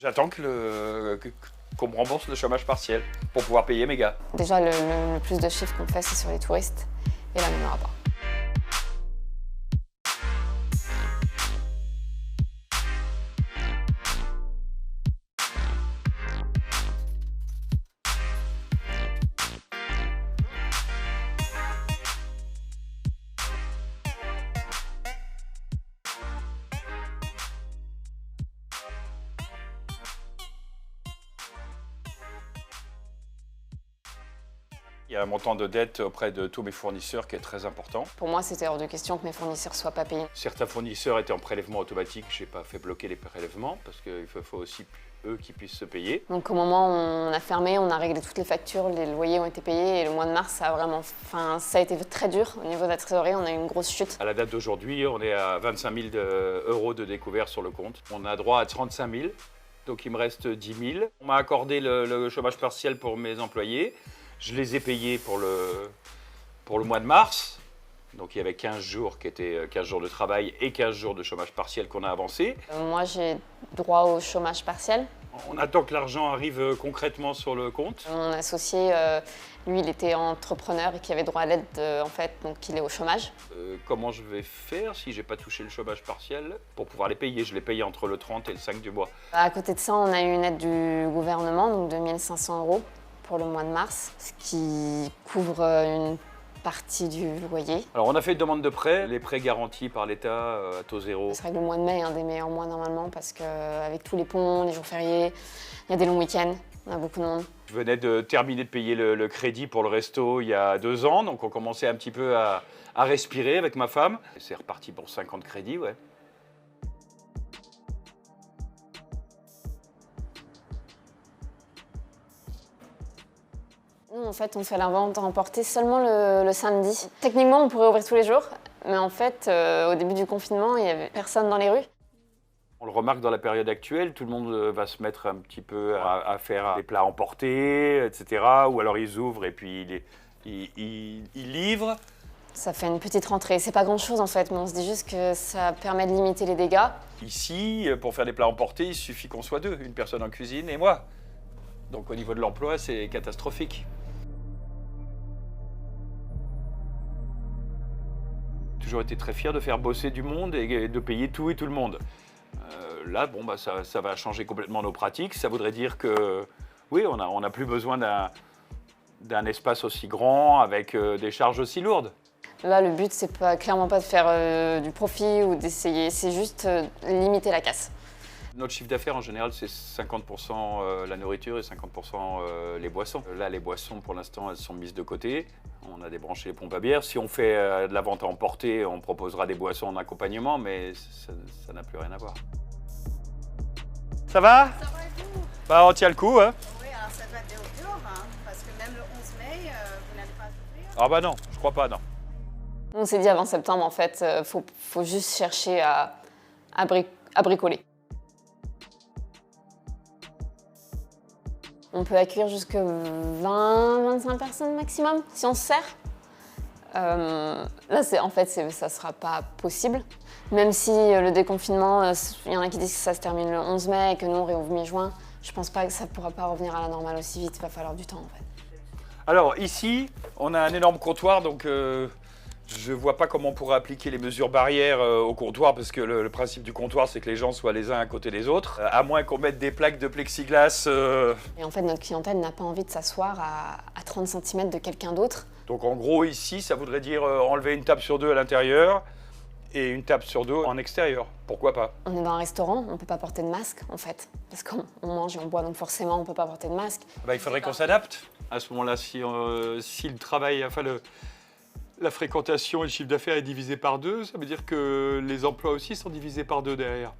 J'attends qu'on me rembourse le chômage partiel pour pouvoir payer mes gars. Déjà, le plus de chiffres qu'on fait, c'est sur les touristes. Et là, il n'y en aura pas. Il y a un montant de dette auprès de tous mes fournisseurs qui est très important. Pour moi, c'était hors de question que mes fournisseurs ne soient pas payés. Certains fournisseurs étaient en prélèvement automatique, je n'ai pas fait bloquer les prélèvements parce qu'il faut aussi eux qui puissent se payer. Donc au moment où on a fermé, on a réglé toutes les factures, les loyers ont été payés et le mois de mars, ça a été très dur. Au niveau de la trésorerie, on a eu une grosse chute. À la date d'aujourd'hui, on est à 25 000 euros de découvert sur le compte. On a droit à 35 000, donc il me reste 10 000. On m'a accordé le chômage partiel pour mes employés. Je les ai payés pour le mois de mars. Donc il y avait 15 jours qui étaient 15 jours de travail et 15 jours de chômage partiel qu'on a avancé. Moi, j'ai droit au chômage partiel. On attend que l'argent arrive concrètement sur le compte. Mon associé, lui, il était entrepreneur et qui avait droit à l'aide, en fait, donc il est au chômage. Comment je vais faire si j'ai pas touché le chômage partiel pour pouvoir les payer? Je les paye entre le 30 et le 5 du mois. À côté de ça, on a eu une aide du gouvernement, donc de 1 500 € pour le mois de mars, ce qui couvre une partie du loyer. Alors on a fait une demande de prêt, les prêts garantis par l'État à taux zéro. Ce serait le mois de mai, un des meilleurs mois normalement, parce qu'avec tous les ponts, les jours fériés, il y a des longs week-ends, on a beaucoup de monde. Je venais de terminer de payer le crédit pour le resto il y a 2 ans, donc on commençait un petit peu à respirer avec ma femme. C'est reparti pour 50 crédits, ouais. Nous, en fait, on fait la vente à emporter seulement le samedi. Techniquement, on pourrait ouvrir tous les jours, mais en fait, au début du confinement, il n'y avait personne dans les rues. On le remarque dans la période actuelle, tout le monde va se mettre un petit peu à faire des plats emportés, etc. Ou alors ils ouvrent et puis ils livrent. Ça fait une petite rentrée. C'est pas grand-chose en fait, mais on se dit juste que ça permet de limiter les dégâts. Ici, pour faire des plats emportés, il suffit qu'on soit deux, une personne en cuisine et moi. Donc au niveau de l'emploi, c'est catastrophique. J'ai toujours été très fier de faire bosser du monde et de payer tout et tout le monde. Là, bon, bah, ça va changer complètement nos pratiques. Ça voudrait dire que, oui, on n'a plus besoin d'un espace aussi grand avec des charges aussi lourdes. Là, le but, c'est clairement pas de faire du profit ou d'essayer, c'est juste limiter la casse. Notre chiffre d'affaires, en général, c'est 50% la nourriture et 50% les boissons. Là, les boissons, pour l'instant, elles sont mises de côté. On a débranché les pompes à bière. Si on fait de la vente à emporter, on proposera des boissons en accompagnement, mais ça n'a plus rien à voir. Ça va? Ça va et vous? Bah, on tient le coup, hein? Oui, alors ça doit être dur, hein, parce que même le 11 mai, vous n'allez pas ouvrir. Ah bah non, je crois pas, non. On s'est dit avant septembre, en fait, faut juste chercher à bricoler. On peut accueillir jusque 20-25 personnes maximum, si on se sert. Là, en fait, ça ne sera pas possible. Même si le déconfinement, il y en a qui disent que ça se termine le 11 mai et que nous, on réouvre mi-juin, je ne pense pas que ça ne pourra pas revenir à la normale aussi vite. Il va falloir du temps, en fait. Alors ici, on a un énorme comptoir, donc je ne vois pas comment on pourrait appliquer les mesures barrières au comptoir, parce que le principe du comptoir, c'est que les gens soient les uns à côté des autres, à moins qu'on mette des plaques de plexiglas. Et en fait, notre clientèle n'a pas envie de s'asseoir à 30 cm de quelqu'un d'autre. Donc en gros, ici, ça voudrait dire enlever une table sur deux à l'intérieur et une table sur deux en extérieur. Pourquoi pas? On est dans un restaurant, on ne peut pas porter de masque, en fait. Parce qu'on mange et on boit, donc forcément, on ne peut pas porter de masque. Bah, il faudrait qu'on s'adapte. À ce moment-là, si le travail, enfin la fréquentation et le chiffre d'affaires est divisé par deux, ça veut dire que les emplois aussi sont divisés par deux derrière.